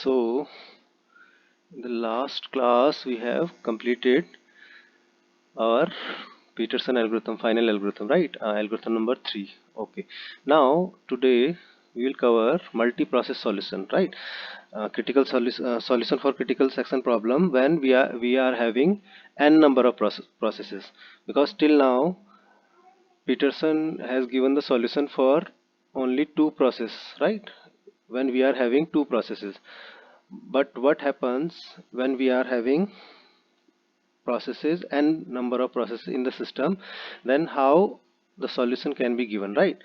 So in the last class we have completed our Peterson algorithm, final algorithm, right? Algorithm number 3. Okay. Now today we will cover multi-process solution, right? Critical solution for critical section problem when we are having n number of processes, because till now Peterson has given the solution for only two processes, right? When we are having two processes. But what happens when we are having processes and number of processes in the system? Then how the solution can be given, right?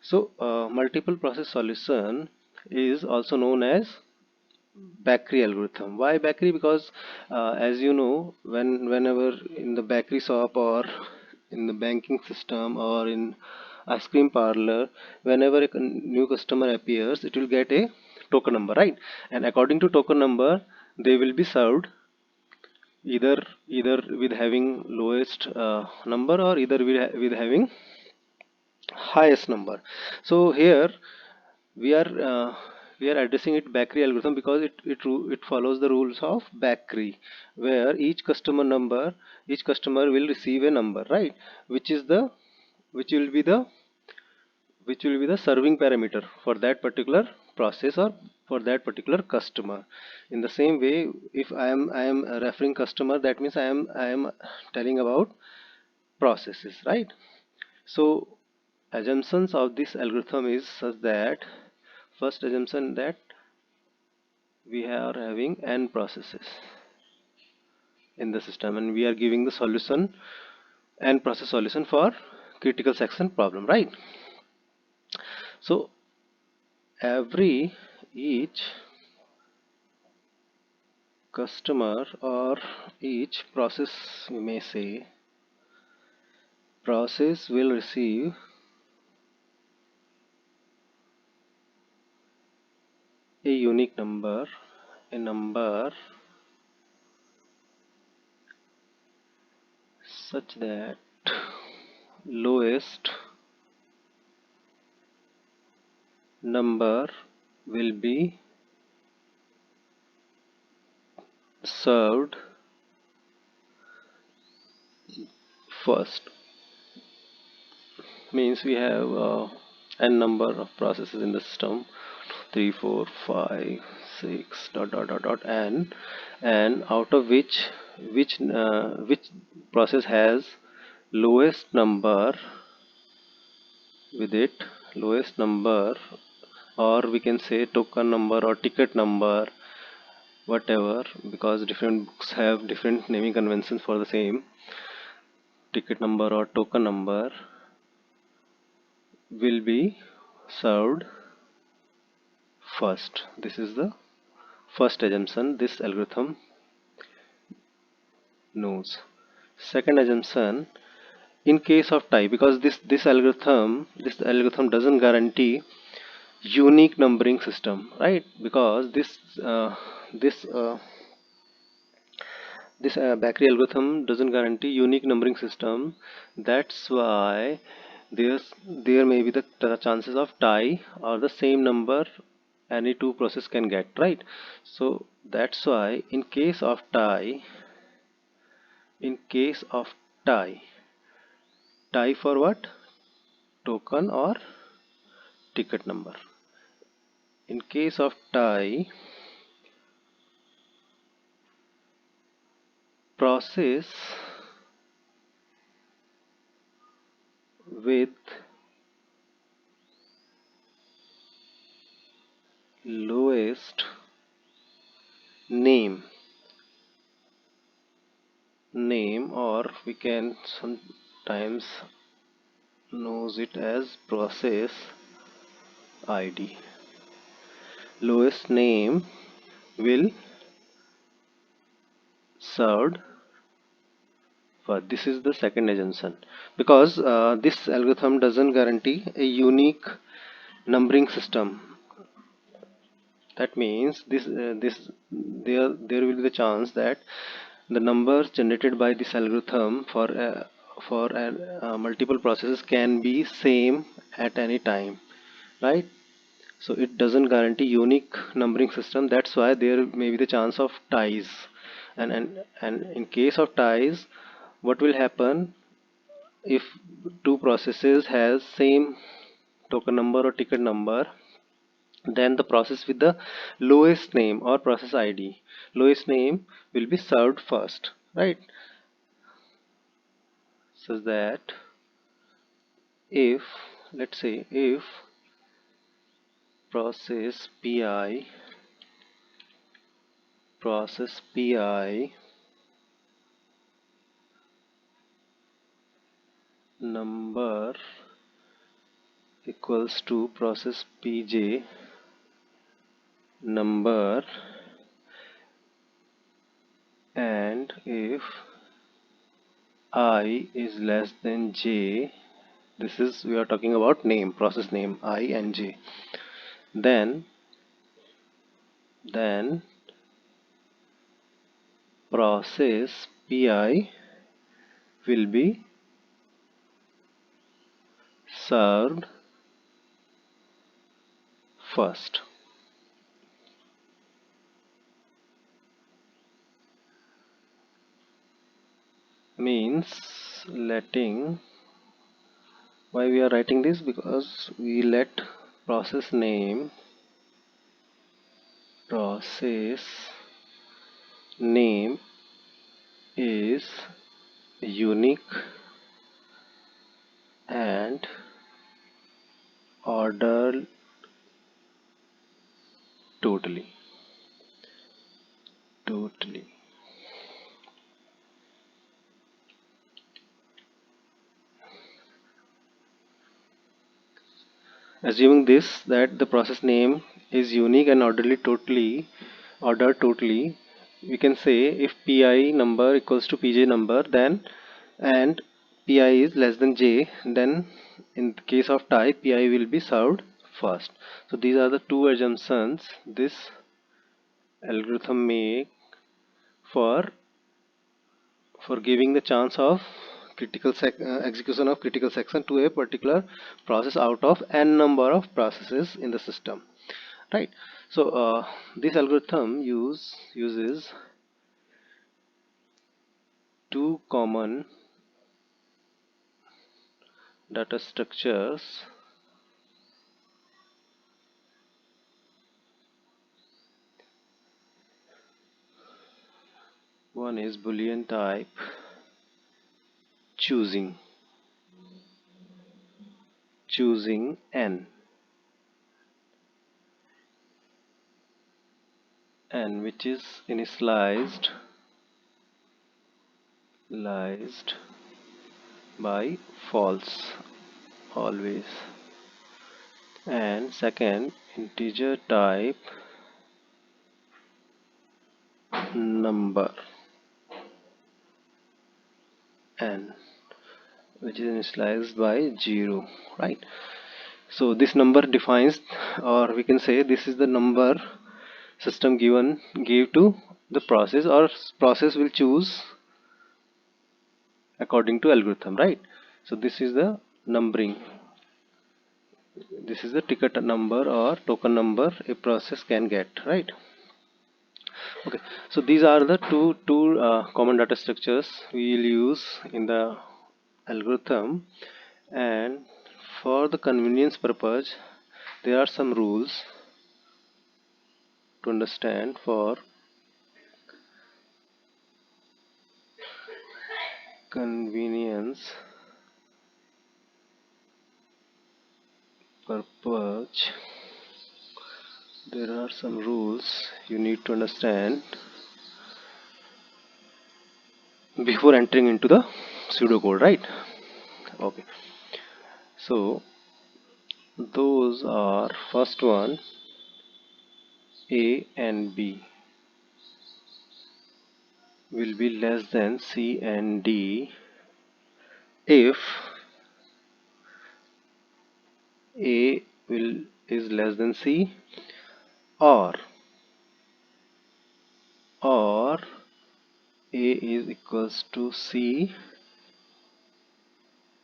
So multiple process solution is also known as bakery algorithm. Why bakery? Because as you know, whenever in the bakery shop or in the banking system or in ice cream parlor, whenever a new customer appears, it will get a token number, right? And according to token number, they will be served either with having lowest number, or either with having highest number. So here we are uh, we are addressing it bakery algorithm because it follows the rules of bakery, where each customer will receive a number, right? which is the which will be the which will be the serving parameter for that particular process or for that particular customer. In the same way, if I am referring customer, that means I am telling about processes, right? So assumptions of this algorithm is such that, first assumption, that we are having n processes in the system and we are giving the solution, n process solution for critical section problem, right? So every each customer, or each process, you may say, process will receive a unique number, a number such that lowest number will be served first. Means we have n number of processes in the system, 3 4 5 6 dot dot dot dot n, and out of which process has lowest number with it, lowest number, or we can say token number or ticket number, whatever, because different books have different naming conventions for the same. Ticket number or token number will be served first. This is the first assumption this algorithm knows. Second assumption, in case of tie, because this algorithm doesn't guarantee unique numbering system, right? Because this bakery algorithm doesn't guarantee unique numbering system. That's why there may be the chances of tie or the same number any two process can get, right? So that's why in case of tie for what? Token or ticket number. In case of tie, process with lowest name, or we can sometimes knows it as process ID. Lowest name will served for. This is the second assumption, because this algorithm doesn't guarantee a unique numbering system. That means there will be the chance that the numbers generated by this algorithm for multiple processes can be same at any time, right? so it doesn't guarantee unique numbering system. That's why there may be the chance of ties, and in case of ties, what will happen if two processes has same token number or ticket number, then the process with the lowest name or process ID, lowest name, will be served first, right? So that if, let's say, if process pi number equals to process pj number, and if I is less than j, this is, we are talking about name, process name I and j, then process pi will be served first. Means letting, why we are writing this, because we let process name is unique and ordered totally. Assuming this, that the process name is unique and ordered totally, we can say if pi number equals to pj number, then and pi is less than j, then in the case of tie, pi will be served first. So these are the two assumptions this algorithm make for giving the chance of execution of critical section to a particular process out of n number of processes in the system, right? So this algorithm uses two common data structures. One is Boolean type choosing n, which is initialized by false always, and second integer type number n, which is initialized by 0, right? So this number defines, or we can say this is the number system gave to the process, or process will choose according to algorithm, right? So this is the numbering, this is the ticket number or token number a process can get, right? Okay, so these are the two common data structures we will use in the algorithm, and for the convenience purpose there are some rules to understand. For convenience purpose there are some rules you need to understand before entering into the pseudocode, right? Okay, so those are, first one, a and b will be less than c and d if a is less than c, or a is equals to c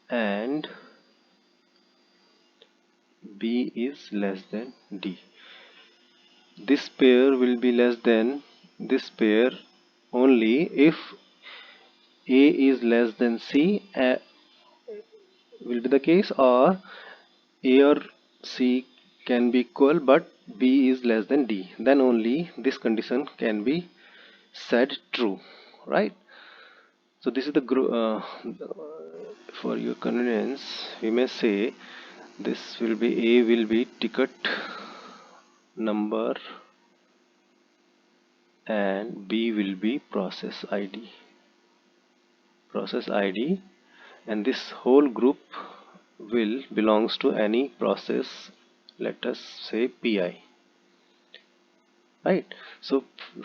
and B is less than D. This pair will be less than this pair only if A is less than C will be the case, or A or C can be equal but B is less than D. Then only this condition can be said true, right? So this is the for your convenience we may say this will be A will be ticket number and B will be process ID, and this whole group will belongs to any process, let us say PI, right? So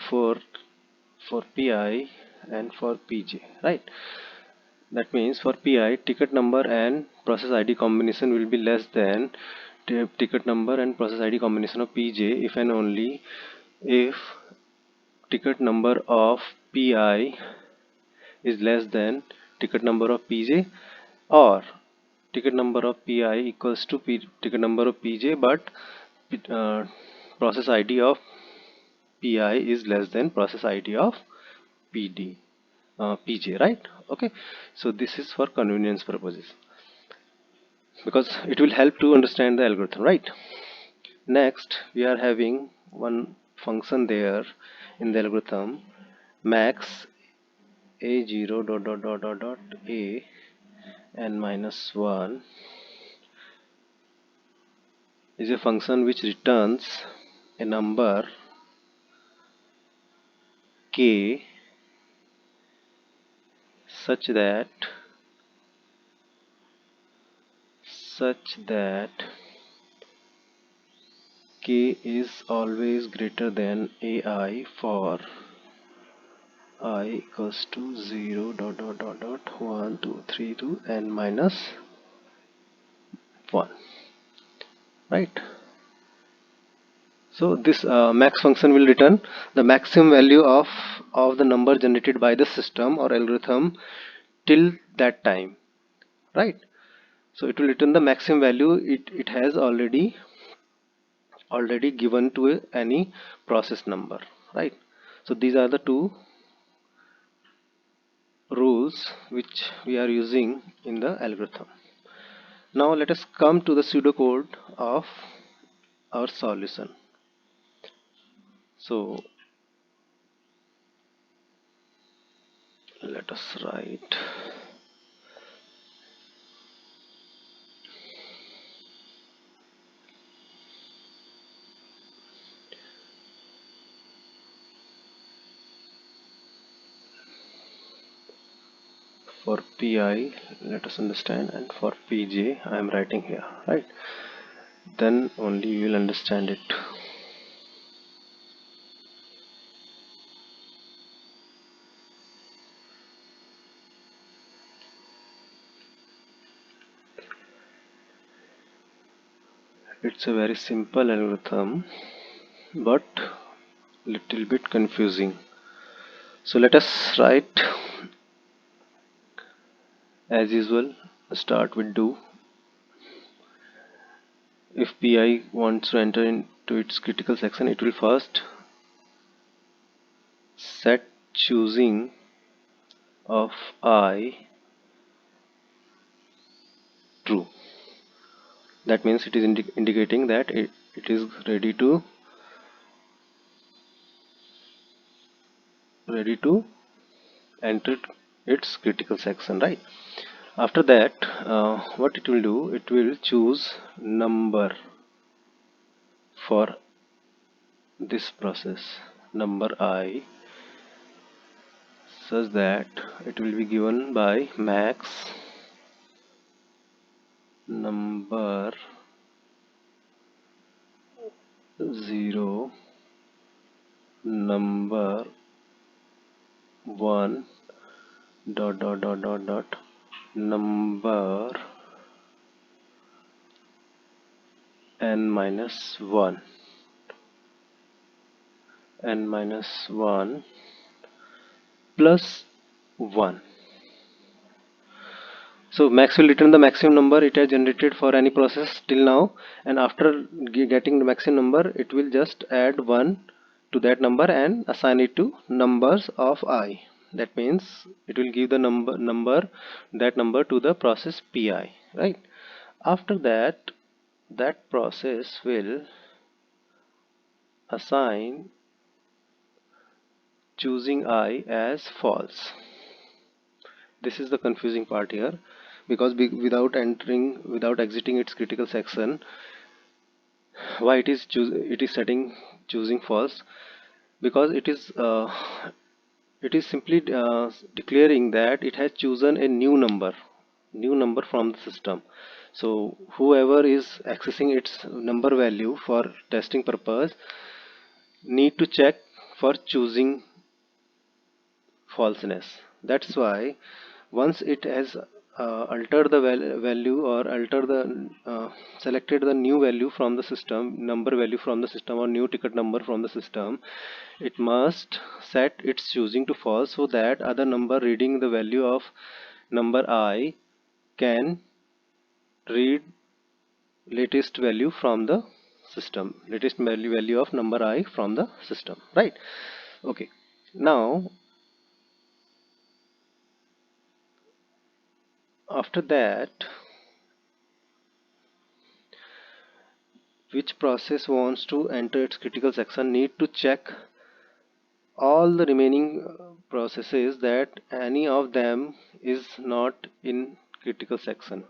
for PI and for PJ, right? That means for PI, ticket number and process ID combination will be less than ticket number and process ID combination of PJ if and only if ticket number of PI is less than ticket number of PJ, or ticket number of PI equals to ticket number of PJ, but uh, process ID of PI is less than process ID of PJ, right? Okay, so this is for convenience purposes because it will help to understand the algorithm, right? Next, we are having one function there in the algorithm, max a0 dot a n minus 1 is a function which returns a number k such that k is always greater than ai for I equals to 0 1 2 3 to n minus 1, right? So this max function will return the maximum value of the number generated by the system or algorithm till that time, right? So it will return the maximum value it has already given to any process number, right? So these are the two rules which we are using in the algorithm. Now let us come to the pseudocode of our solution. So let us write for PI, let us understand, and for PJ I am writing here, right? Then only you will understand it. It's a very simple algorithm but little bit confusing. So let us write as usual. Start with do. If PI wants to enter into its critical section, it will first set choosing of I true. That means it is indicating that it is ready to enter its critical section, right? After that, what it will do, it will choose number for this process, number I, such that it will be given by max number 0 number 1 number n minus 1 plus 1. So max will return the maximum number it has generated for any process till now, and after getting the maximum number it will just add 1 to that number and assign it to numbers of I. That means it will give the number to the process pi, right? After that, that process will assign choosing I as false. This is the confusing part here, because without exiting its critical section, why it is setting choosing false? Because it is simply declaring that it has chosen a new number from the system. So whoever is accessing its number value for testing purpose need to check for choosing falseness. That's why once it has altered the value, or alter the selected the new value from the system, number value from the system, or new ticket number from the system, it must set its choosing to false, so that other number reading the value of number I can read latest value from the system, latest value of number I from the system, right? Okay, now after that, which process wants to enter its critical section need to check all the remaining processes that any of them is not in critical section.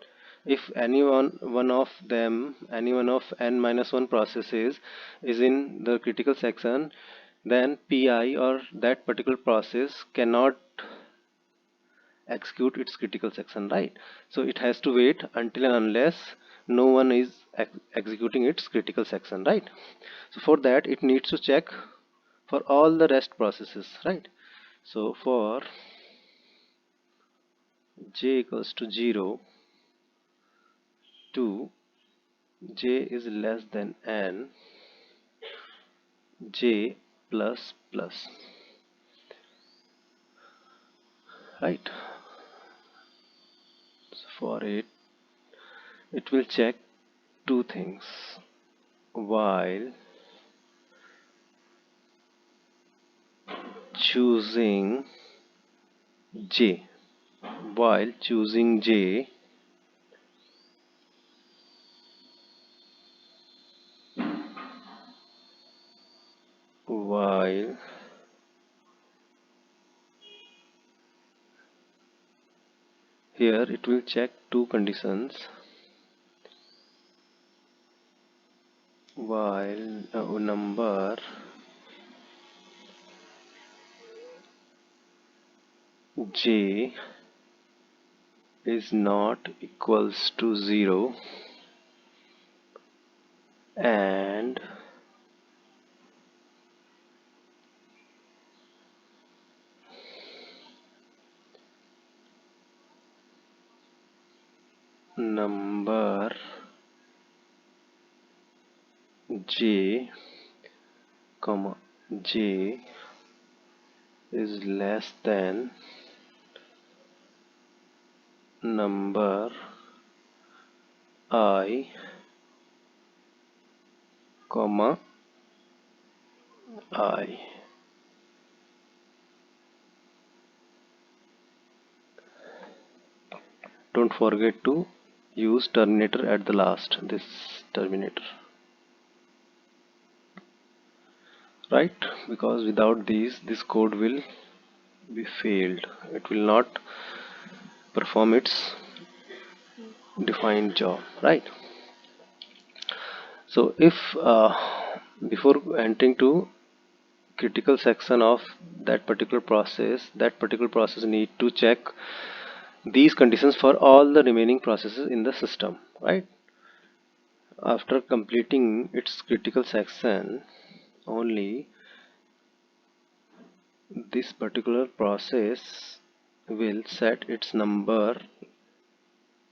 If any one of n minus 1 processes is in the critical section, then pi, or that particular process, cannot execute its critical section, right? So it has to wait until and unless no one is executing its critical section, right? So for that it needs to check for all the rest processes, right? So for j equals to 0 to j is less than n, j plus plus, right? So for it will check two things while choosing j. While choosing j, while here it will check two conditions. While number j is not equals to 0 and number j comma j is less than number I comma I. Don't forget to use terminator at the last, this terminator, right? Because without these, this code will be failed. It will not perform its defined job, right? So if before entering to critical section of that particular process need to check these conditions for all the remaining processes in the system, right? After completing its critical section, only this particular process will set its number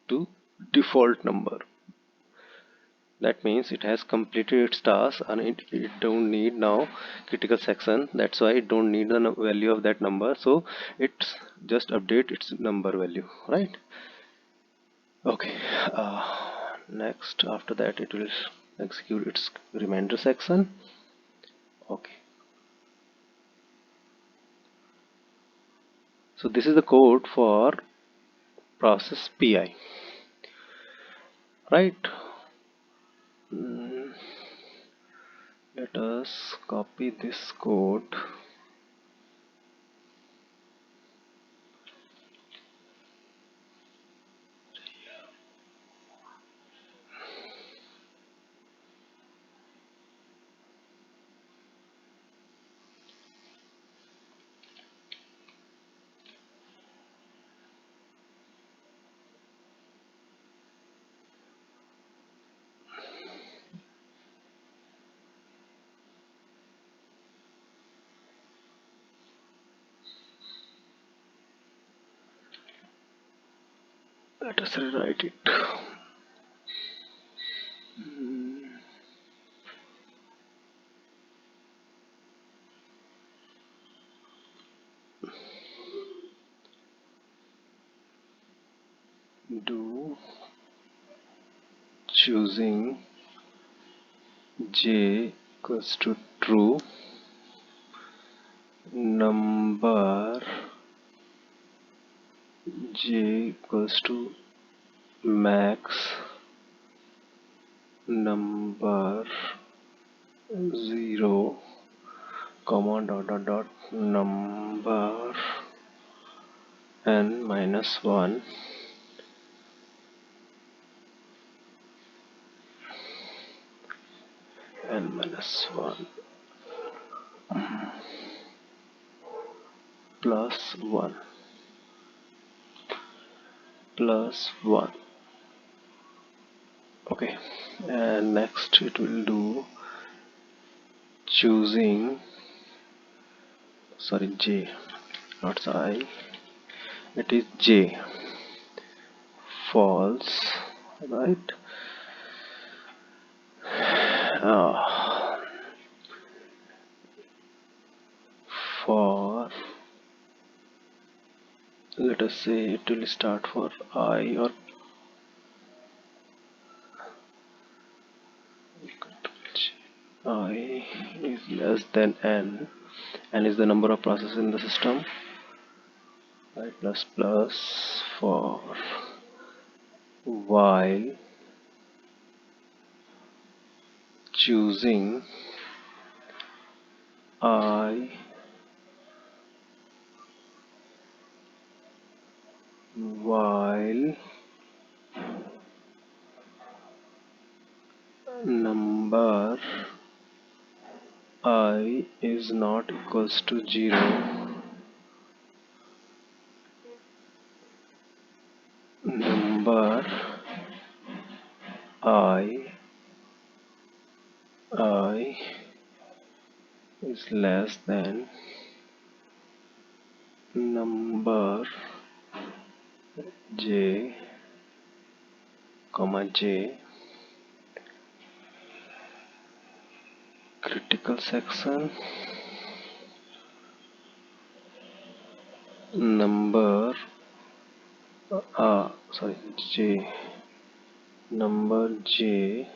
to default number. That means it has completed its task and it don't need now critical section. That's why it don't need the value of that number, so it's just update its number value, right? Okay, next after that it will execute its remainder section. Okay, so this is the code for process PI, right? Mm, let us copy this code. Let us rewrite it. Do choosing j equals to true, number j equals to max number 0 comma dot dot dot number n minus 1 n minus 1 plus 1 plus 1. Okay, and next it will do choosing, sorry, j, not I, it is j, false, right? uh, for, let us say it will start for I, or I is less than n is the number of processes in the system, right? Plus plus for while choosing I while number I is not equals to 0, number I is less than number j comma j, critical section, number sorry, j, number j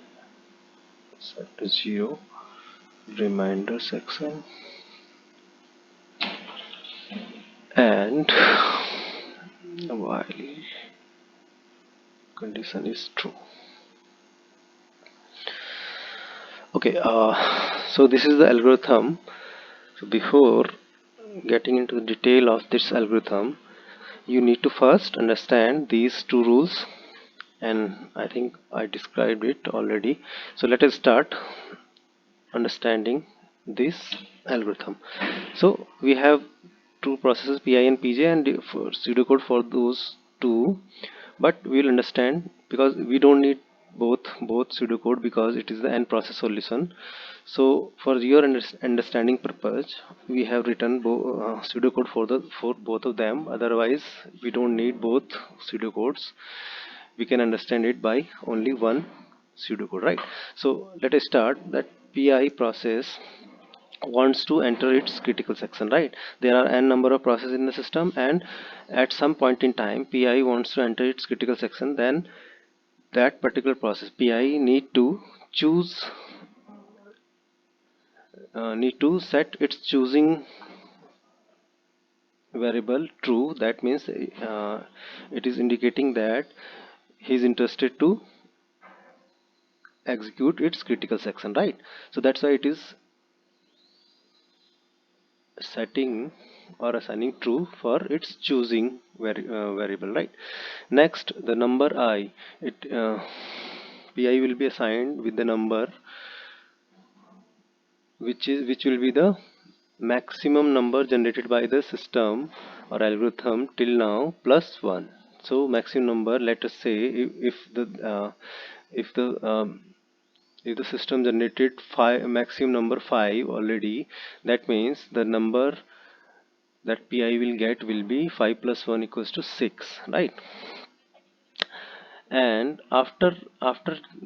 set to 0, remainder section, and while condition is true. Okay, so this is the algorithm. So before getting into the detail of this algorithm, you need to first understand these two rules, and I think I described it already. So let us start understanding this algorithm. So we have two processes, PI and PJ, and for pseudocode for those two, but we will understand because we don't need both pseudocode because it is the end process solution. So for your understanding purpose, we have written pseudocode for both of them. Otherwise, we don't need both pseudocodes. We can understand it by only one pseudocode, right? So let us start that PI process wants to enter its critical section, right? There are n number of processes in the system, and at some point in time pi wants to enter its critical section. Then that particular process pi choose need to set its choosing variable true. That means it is indicating that he is interested to execute its critical section, right? So that's why it is setting or assigning true for its choosing variable, right? Next, the number I, it pi will be assigned with the number which will be the maximum number generated by the system or algorithm till now plus 1. So maximum number, let us say, if the if the system generated maximum number 5 already, that means the number that pi will get will be 5 plus 1 equals to 6, right? And after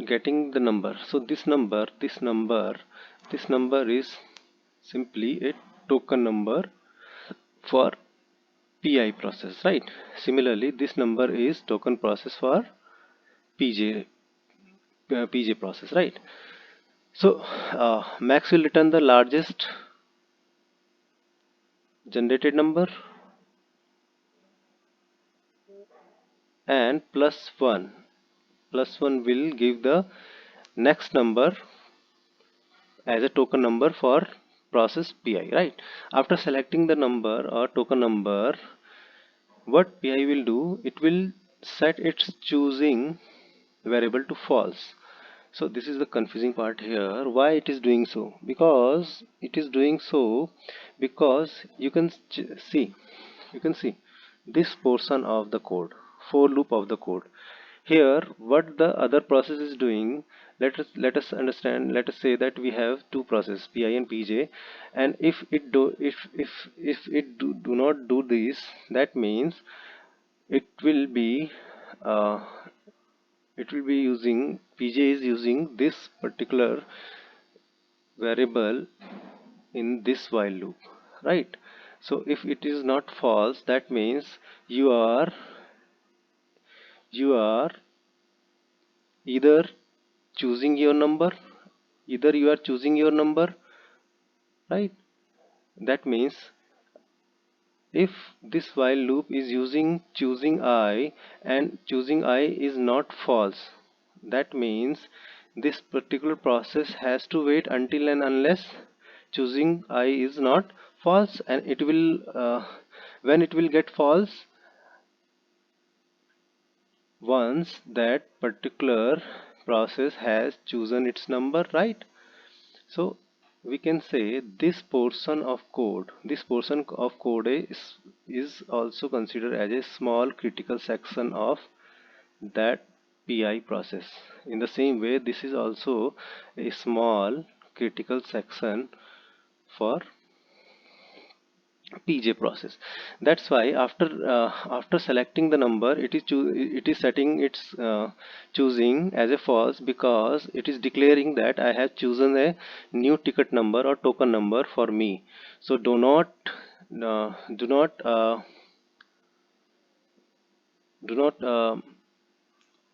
getting the number, so this number is simply a token number for pi process, right? Similarly, this number is token process for pj pj process, right? So max will return the largest generated number, and plus 1 will give the next number as a token number for process pi, right? After selecting the number or token number, what pi will do, it will set its choosing variable to false. So this is the confusing part here. Why it is doing so? Because it is doing so because you can see this portion of the code, for loop of the code. Here what the other process is doing, let us understand. Let us say that we have two processes, pi and pj, and if it do not do this, that means it will be uh, it will be using pj is using this particular variable in this while loop, right? So if it is not false, that means you are either choosing your number, you are choosing your number, right? That means if this while loop is using choosing I and choosing I is not false, that means this particular process has to wait until and unless choosing I is not false, and it will when it will get false, once that particular process has chosen its number, right? So we can say this portion of code is also considered as a small critical section of that pi process. In the same way, this is also a small critical section for pj process. That's why after selecting the number, it is setting its choosing as a false, because it is declaring that I have chosen a new ticket number or token number for me. So do not do not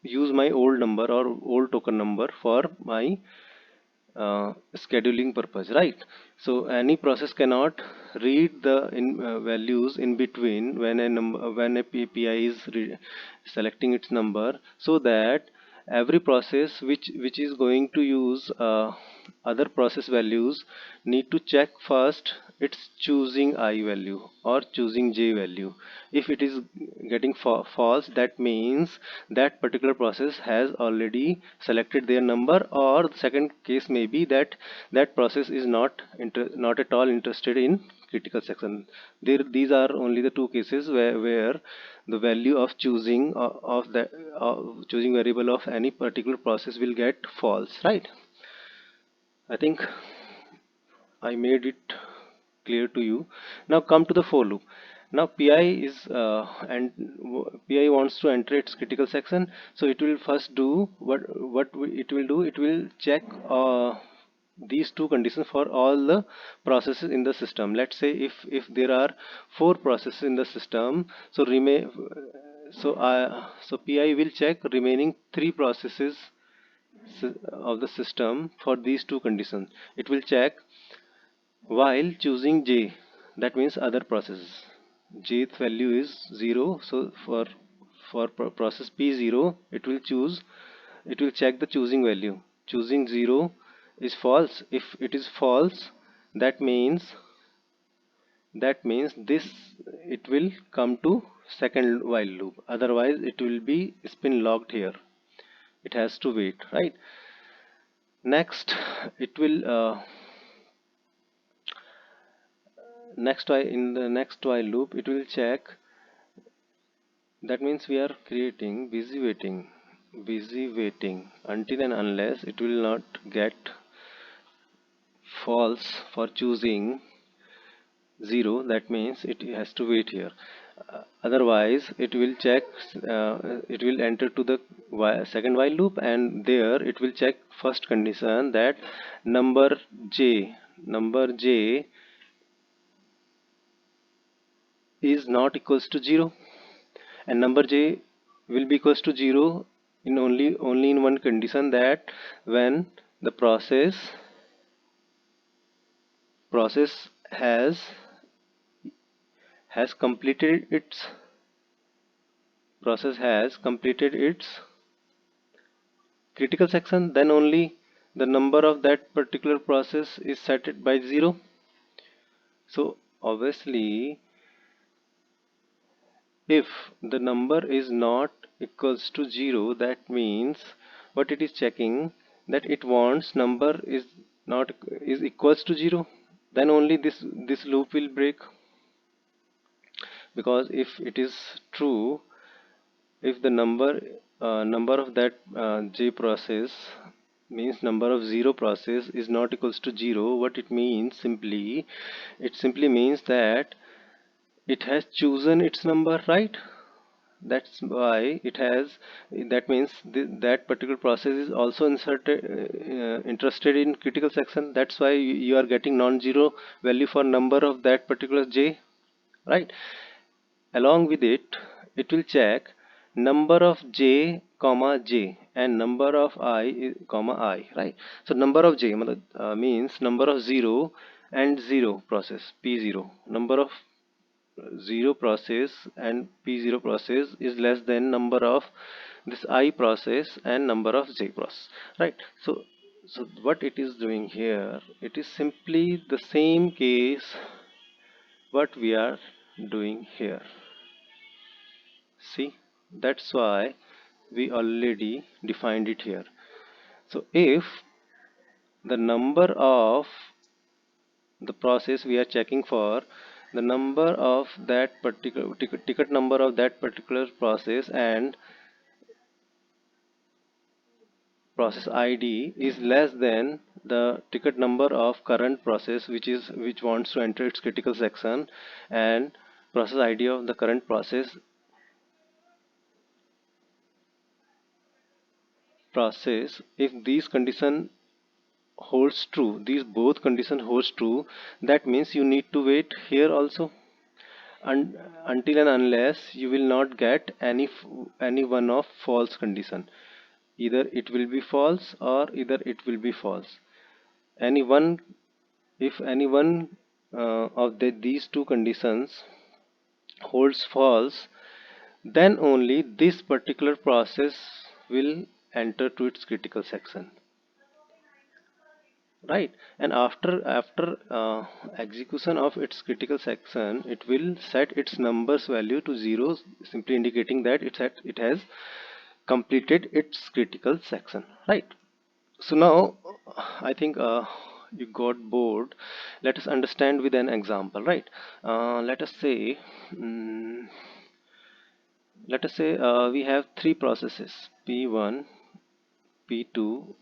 use my old number or old token number for my scheduling purpose, right? So any process cannot read the values in between when a number when a PPI is selecting its number, so that every process which is going to use other process values need to check first its choosing I value or choosing j value. If it is getting false, that means that particular process has already selected their number, or the second case may be that that process is not at all interested in critical section. These are only the two cases where the value of choosing of the choosing variable of any particular process will get false, right? I think I made it clear to you. Now come to the for loop. Now pi is and pi wants to enter its critical section, so it will first do it will do, it will check these two conditions for all the processes in the system. Let's say if there are four processes in the system, so PI will check remaining three processes of the system for these two conditions. It will check while choosing j, that means other processes. Jth value is 0, so for process p0 it will check the choosing value. Choosing 0 is false. If it is false, that means this it will come to second while loop, otherwise it will be spin locked here. It has to wait, right? Next it will next while in the next while loop it will check. That means we are creating busy waiting until and unless it will not get false for choosing 0, that means it has to wait here. Otherwise it will check, it will enter to the second while loop, and there it will check first condition, that number j is not equals to 0, and number j will be equals to 0 in only in one condition, that when the process has completed its critical section, then only the number of that particular process is set it by 0. So obviously if the number is not equals to 0, that means what it is checking, that it wants number is not is equals to 0, then only this loop will break. Because if it is true, if the number of that j process means number of 0 process is not equals to 0, what it means simply, it simply means that it has chosen its number, right? That's why it has, that means that particular process is also interested in critical section. That's why you are getting non-zero value for number of that particular j, right? Along with it, it will check number of j comma j and number of comma I, right? So number of j means number of 0 and 0 process p0, number of 0 process and p0 process is less than number of this I process and number of j process, right? So what it is doing here, it is simply the same case what we are doing here. See, that's why we already defined it here. So if the number of the process we are checking for, the number of that particular ticket number of that particular process and process ID is less than the ticket number of current process which wants to enter its critical section, and process ID of the current process, if these condition holds true, these both condition holds true, that means you need to wait here also, and until and unless you will not get any one of false condition. Either it will be false or either it will be false. Any one, if any one of these two conditions holds false, then only this particular process will enter to its critical section, right? And after execution of its critical section, it will set its numbers value to 0, simply indicating that it has completed its critical section, right? So now I think you got bored. Let us understand with an example, right? Let us say we have three processes, p1, p2,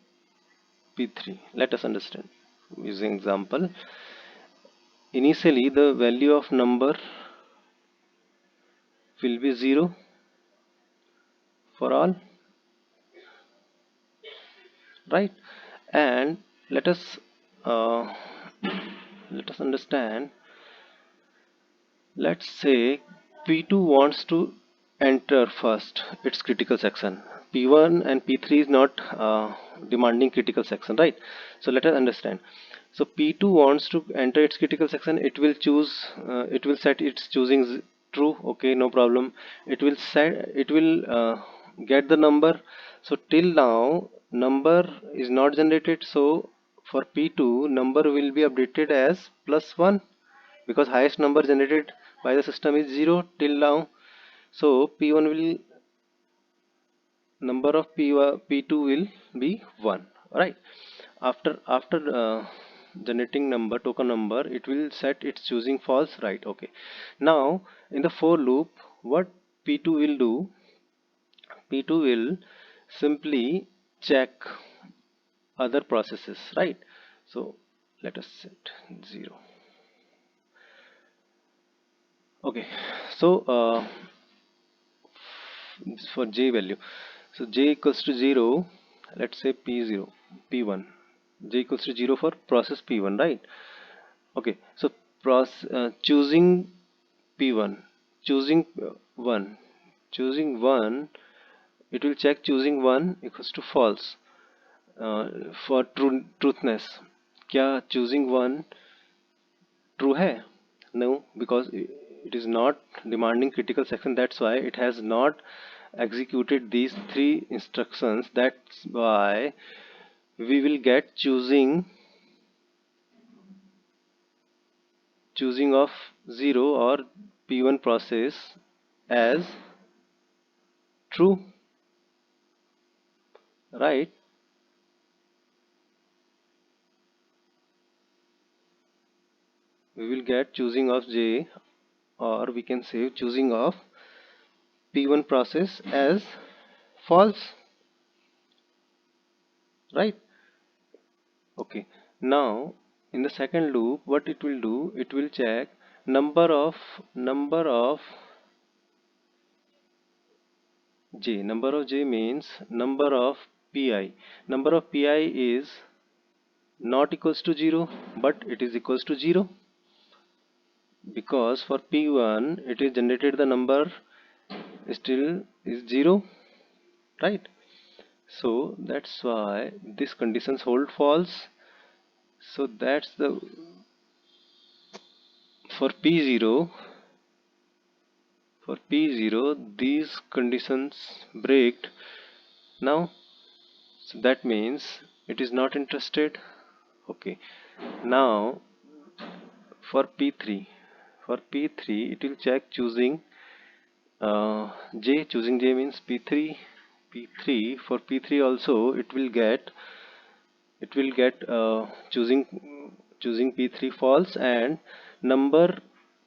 p3. Let us understand using example. Initially the value of number will be 0 for all, right? And let us uh, let us understand. Let's say P2 wants to enter first its critical section. P1 and P3 is not demanding critical section, right? So let us understand. So P2 wants to enter its critical section. It will choose. It will set its choosing true. Okay, no problem. It will set. It will get the number. So till now number is not generated. So for P2 number will be updated as +1, because highest number generated by the system is 0 till now. So P1 will, number of P2 will be 1, right? After generating number, token number, it will set its choosing false, right? Okay, now in the for loop, what P2 will do, P2 will simply check other processes, right? So let us set 0. Okay, so for j value, so j equals to 0, let's say p0, p1, j equals to 0 for process p1, right? Okay, so choosing p1, choosing 1, choosing 1, it will check choosing 1 equals to false. For truthness, क्या choosing 1 true है? No, because it is not demanding critical section, that's why it has not executed these three instructions. That's why we will get choosing of 0 or p1 process as true, right? We will get choosing of j, or we can say choosing of p1 process as false, right? Okay, now in the second loop, what it will do, it will check number of j. Number of j means number of pi. Number of pi is not equals to 0, but it is equals to 0, because for p1 it is generated the number still is 0, right? So that's why this conditions hold false. So that's the, for p0, these conditions break now. So that means it is not interested. Okay, now for p3, it will check choosing j. Choosing j means p3. For p3 also it will get choosing p3 false, and number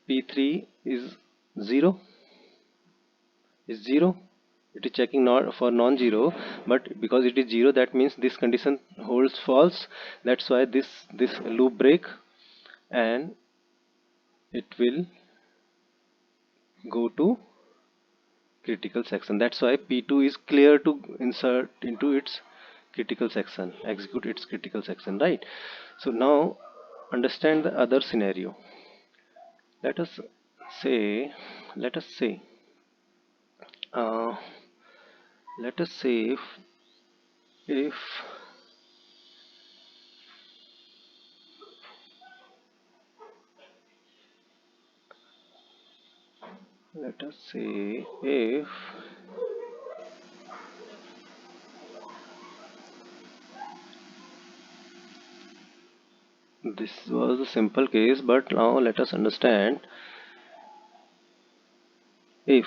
p3 is 0, it is checking not for non-zero, but because it is 0, that means this condition holds false. That's why this loop break, and it will go to critical section. That's why p2 is clear to insert into its critical section, execute its critical section, right? So now understand the other scenario. Let us say, let us say uh, let us say if let us say if this was a simple case, but now let us understand if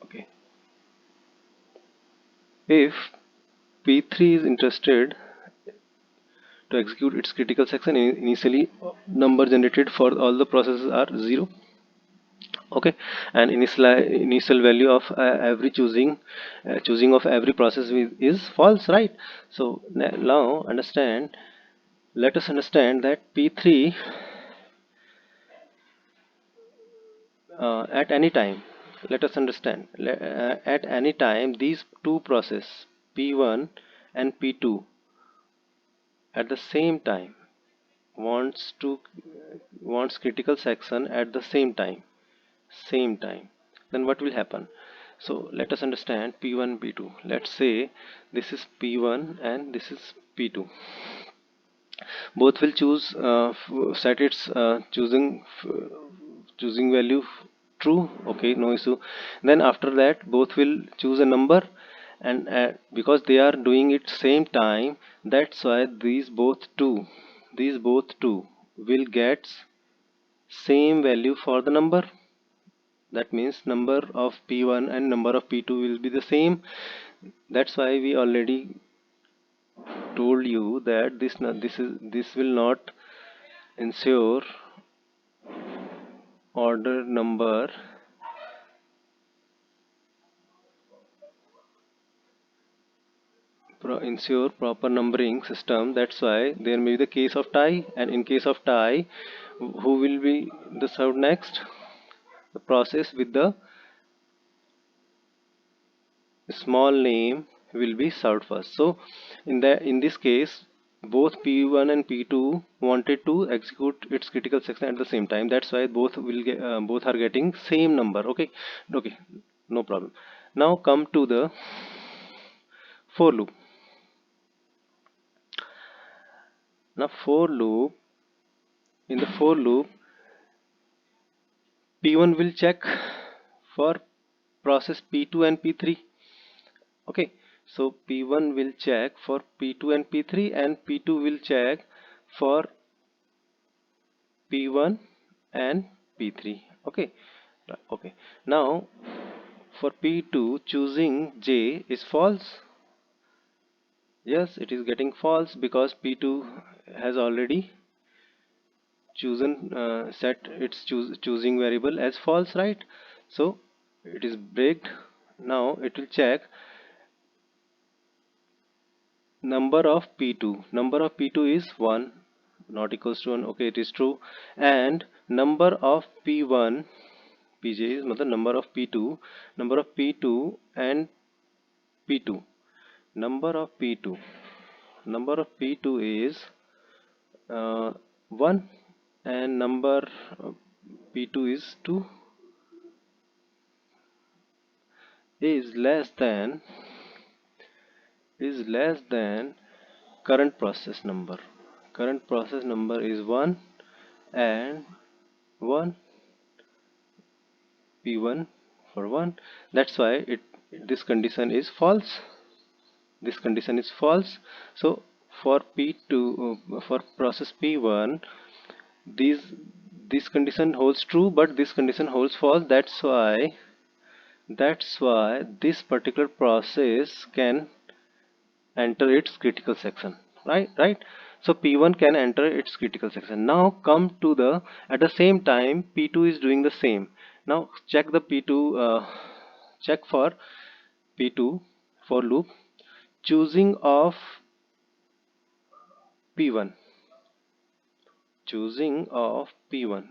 okay, if p3 is interested to execute its critical section, initially number generated for all the processes are 0, okay, and initial value of every choosing of every process is false, right? So now understand, let us understand that p3 at any time, let us understand. At any time these two process P1 and P2 at the same time wants critical section at the same time, then what will happen? So let us understand P1 P2. Let's say this is P1 and this is P2. Both will choose set its choosing value true. Okay, no issue. Then after that both will choose a number, and because they are doing it same time, that's why these both two will get same value for the number. That means number of P1 and number of P2 will be the same. That's why we already told you that this will not ensure order number ensure proper numbering system. That's why there may be the case of tie, and in case of tie, who will be the served next? The process with the small name will be served first. So in this case, both P1 and P2 wanted to execute its critical section at the same time. That's why both are getting same number. Okay, no problem. Now come to the for loop. Now in the for loop, P1 will check for process P2 and P3. Okay, so P1 will check for P2 and P3, and P2 will check for P1 and P3. Okay. Now for P2, choosing J is false. Yes, it is getting false because P2 has already chosen set its choosing variable as false, right? So it is breaked. Now it will check number of P2 is 1, not equals to 1. Okay, it is true. And number of P1 Pj is number of P2 and P2 number of P2 is 1, and number of P2 is 2, is less than current process number. Current process number is 1, and 1 P1 for 1. That's why this condition is false. So for P2, for process P1, these this condition holds true, but this condition holds false. That's why this particular process can enter its critical section, right? So P1 can enter its critical section. Now come to the at the same time P2 is doing the same. Now check the P2, check for P2 for loop, choosing of P1 choosing of P1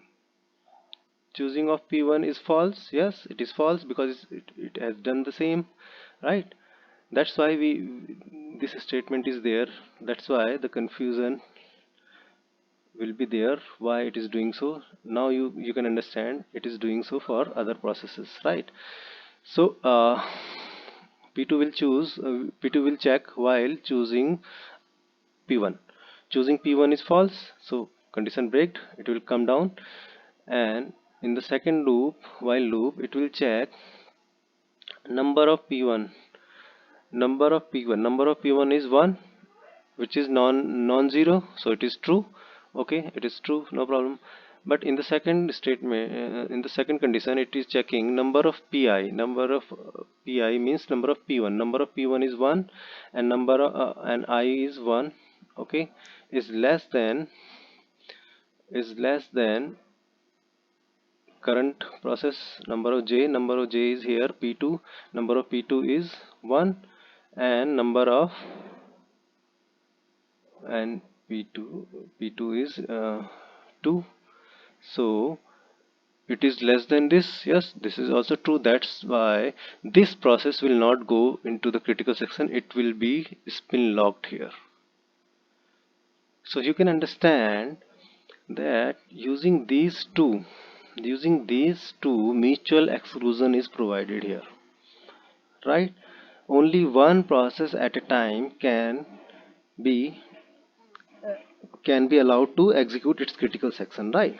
choosing of P1 is false. Yes, it is false because it has done the same, right? That's why this statement is there. That's why the confusion will be there, why it is doing so. Now you can understand it is doing so for other processes, right? So P2 will check while choosing P1. Choosing P1 is false, so condition breaked, it will come down. And in the second loop, while loop, it will check number of P1. Number of P1 is 1, which is non-zero, so it is true. Okay, it is true, no problem. But in the second statement, in the second condition, it is checking number of Pi means number of P1. Number of P1 is 1, and and I is 1. Okay, is less than current process number of J is here P2. Number of P2 is 1, and number of and P2 is 2. So it is less than this. Yes, this is also true. That's why this process will not go into the critical section. It will be spin locked here. So you can understand that using these two mutual exclusion is provided here, right? Only one process at a time be can be allowed to execute its critical section, right?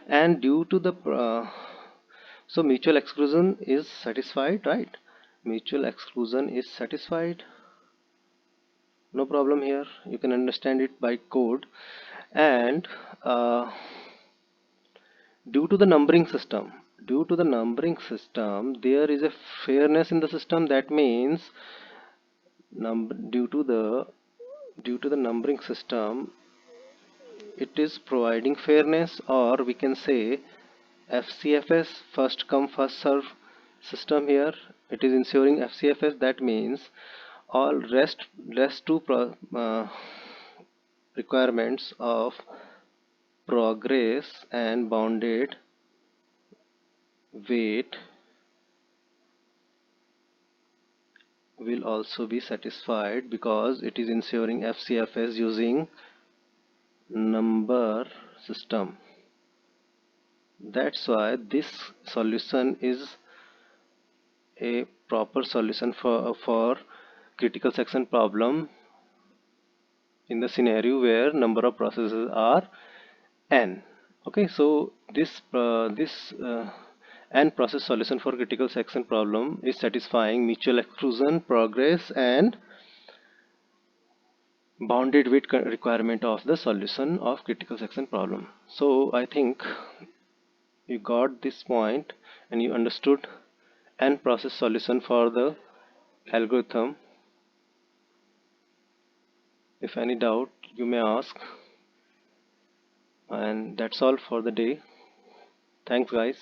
And due to the so mutual exclusion is satisfied, right? Mutual exclusion is satisfied, no problem here. You can understand it by code. And due to the numbering system, there is a fairness in the system. That means due to the numbering system, it is providing fairness, or we can say FCFS, first come first serve system. Here it is ensuring FCFS. That means all rest two requirements of progress and bounded weight will also be satisfied, because it is ensuring FCFS using number system. That's why this solution is a proper solution for critical section problem in the scenario where number of processes are n. Okay, so this n process solution for critical section problem is satisfying mutual exclusion, progress, and bounded weight requirement of the solution of critical section problem. So I think you got this point and you understood n process solution for the algorithm. If any doubt, you may ask. And that's all for the day. Thanks, guys.